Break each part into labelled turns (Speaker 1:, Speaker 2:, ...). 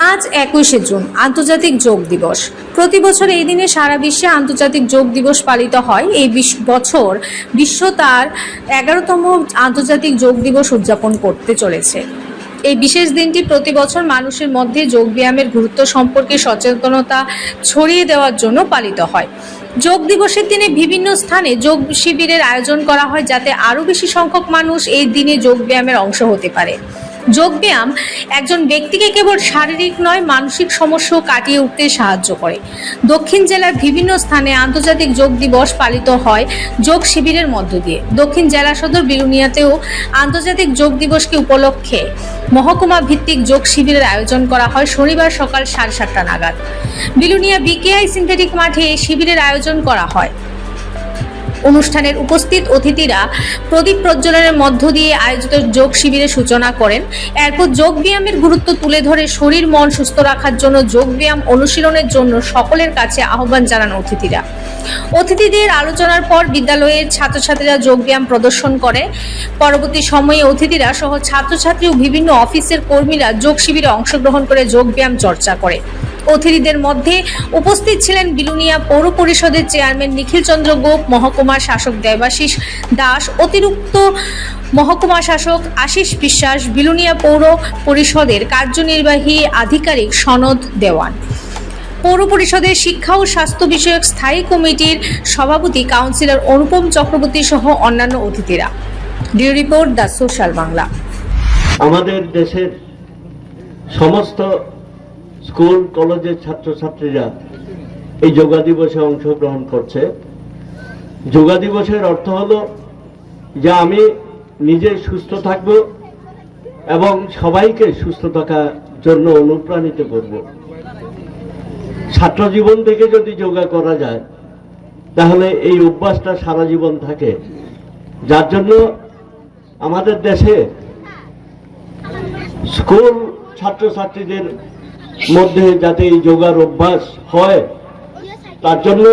Speaker 1: আজ 21শে জুন আন্তর্জাতিক যোগ দিবস। প্রতি বছর এই দিনে সারা বিশ্বে আন্তর্জাতিক যোগ দিবস পালিত হয়। এই বছর বিশ্ব তার 11তম আন্তর্জাতিক যোগ দিবস উদযাপন করতে চলেছে। এই বিশেষ দিনটি প্রতি বছর মানুষের মধ্যে যোগ ব্যায়ামের গুরুত্ব সম্পর্কে সচেতনতা ছড়িয়ে দেওয়ার জন্য পালিত হয়। যোগ দিবসের দিনে বিভিন্ন স্থানে যোগ শিবিরের আয়োজন করা হয়, যাতে আরও বেশি সংখ্যক মানুষ এই দিনে যোগ ব্যায়ামের অংশ হতে পারে। যোগব্যায়াম একজন ব্যক্তিকে কেবল শারীরিক নয়, মানসিক সমস্যাও কাটিয়ে উঠতে সাহায্য করে। দক্ষিণ জেলার বিভিন্ন স্থানে আন্তর্জাতিক যোগ দিবস পালিত হয় যোগ শিবিরের মধ্য দিয়ে। দক্ষিণ জেলা সদর বিলুনিয়াতেও আন্তর্জাতিক যোগ দিবসকে উপলক্ষে মহকুমা ভিত্তিক যোগ শিবিরের আয়োজন করা হয় শনিবার সকাল 7:30 নাগাদ। বিলুনিয়া বিকেআই সিনথেটিক মাঠে এই শিবিরের আয়োজন করা হয়। অনুষ্ঠানের উপস্থিত অতিথিরা প্রদীপ প্রজ্বলনের মধ্য দিয়ে আয়োজিত যোগ শিবিরের সূচনা করেন। এরপর যোগ ব্যায়ামের গুরুত্ব তুলে ধরে শরীর মন সুস্থ রাখার জন্য যোগ ব্যায়াম অনুশীলনের জন্য সকলের কাছে আহ্বান জানান অতিথিরা। অতিথিদের আলোচনার পর বিদ্যালয়ের ছাত্রছাত্রীরা যোগ ব্যায়াম প্রদর্শন করে। পরবর্তী সময়ে অতিথিরা সহ ছাত্রছাত্রী ও বিভিন্ন অফিসের কর্মীরা যোগ শিবিরে অংশগ্রহণ করে যোগ ব্যায়াম চর্চা করে। অতিথিদের মধ্যে উপস্থিত ছিলেন বিলুনিয়া পৌর পরিষদের চেয়ারম্যান নিখিল চন্দ্র গোপ, মহকুমা শাসক দেবাশিস দাস, অতিরিক্ত মহকুমা শাসক আশিস বিশ্বাস, বিলুনিয়া পৌর পরিষদের কার্যনির্বাহী আধিকারিক সনদ দেওয়ান, পৌর পরিষদের শিক্ষা ও স্বাস্থ্য বিষয়ক স্থায়ী কমিটির সভাপতি কাউন্সিলর অনুপম চক্রবর্তী সহ অন্যান্য অতিথিরা। ডিও রিপোর্ট, দ্য সোশ্যাল বাংলা।
Speaker 2: আমাদের দেশের সমস্ত স্কুল কলেজের ছাত্রছাত্রীরা এই যোগা দিবসে অংশগ্রহণ করছে। যোগা দিবসের অর্থ হলো যে আমি নিজে সুস্থ থাকব এবং সবাইকে সুস্থ থাকার জন্য অনুপ্রাণিত করব। ছাত্র জীবন থেকে যদি যোগা করা যায় তাহলে এই অভ্যাসটা সারা জীবন থাকে, যার জন্য আমাদের দেশে স্কুল ছাত্রছাত্রীদের মধ্যে যাতে এই যোগার অভ্যাস হয় তার জন্য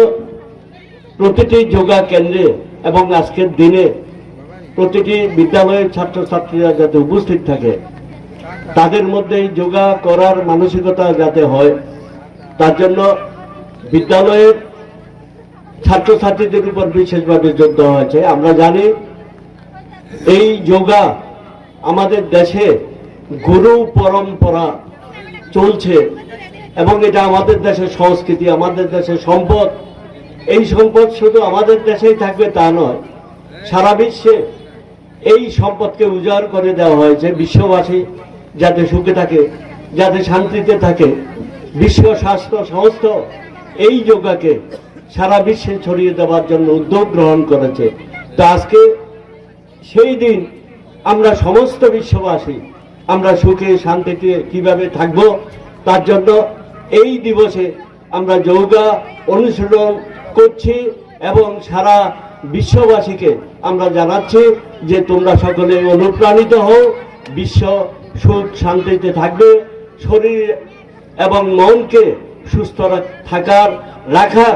Speaker 2: প্রতিটি যোগা কেন্দ্রে এবং আজকের দিনে প্রতিটি বিদ্যালয়ের ছাত্রছাত্রীরা যাতে উপস্থিত থাকে, তাদের মধ্যে যোগা করার মানসিকতা যাতে হয়, তার জন্য বিদ্যালয়ের ছাত্রছাত্রীদের উপর বিশেষভাবে জোর দেওয়া হয়েছে। আমরা জানি এই যোগা আমাদের দেশে গুরু পরম্পরা চলছে এবং এটা আমাদের দেশের সংস্কৃতি, আমাদের দেশের সম্পদ। এই সম্পদ শুধু আমাদের দেশেই থাকবে তা নয়, সারা বিশ্বে এই সম্পদকে উজাড় করে দেওয়া হয়েছে। বিশ্ববাসী যাতে সুখে থাকে, যাতে শান্তিতে থাকে, বিশ্ব স্বাস্থ্য সংস্থা এই যোগাকে সারা বিশ্বে ছড়িয়ে দেওয়ার জন্য উদ্যোগ গ্রহণ করেছে। তো আজকে সেই দিন আমরা সমস্ত বিশ্ববাসী আমরা সুখে শান্তিতে কিভাবে থাকবো তার জন্য এই দিবসে আমরা যোগা অনুশীলন করছি এবং সারা বিশ্ববাসীকে আমরা জানাচ্ছি যে তোমরা সকলে অনুপ্রাণিত হও, বিশ্ব সুখ শান্তিতে থাকবে, শরীর এবং মনকে সুস্থ রাখার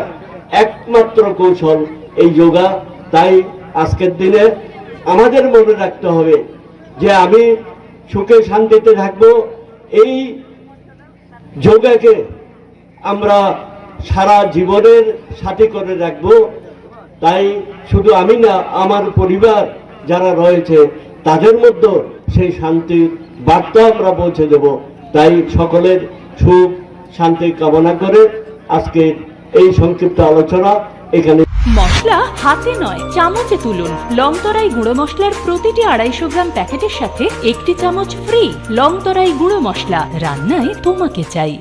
Speaker 2: একমাত্র কৌশল এই যোগা। তাই আজকের দিনে আমাদের মনে রাখতে হবে যে আমি সুখে শান্তিতে থাকবো। এই যোগাকে আমরা সারা জীবনের সাথী করে রাখবো। তাই শুধু আমি না, আমার পরিবার যারা রয়েছে তাদের মধ্যে সেই শান্তির বার্তা আমরা পৌঁছে দেব। তাই সকলের সুখ শান্তি কামনা করে আজকে এই সংক্ষিপ্ত আলোচনা এখানে।
Speaker 3: মশলা হাতে নয় চামচে তুলুন। লংতরাই গুঁড়ো মশলার প্রতিটি 250 গ্রাম প্যাকেটের সাথে 1টি চামচ ফ্রি। লংতরাই গুঁড়ো মশলা, রান্নায় তোমাকে চাই।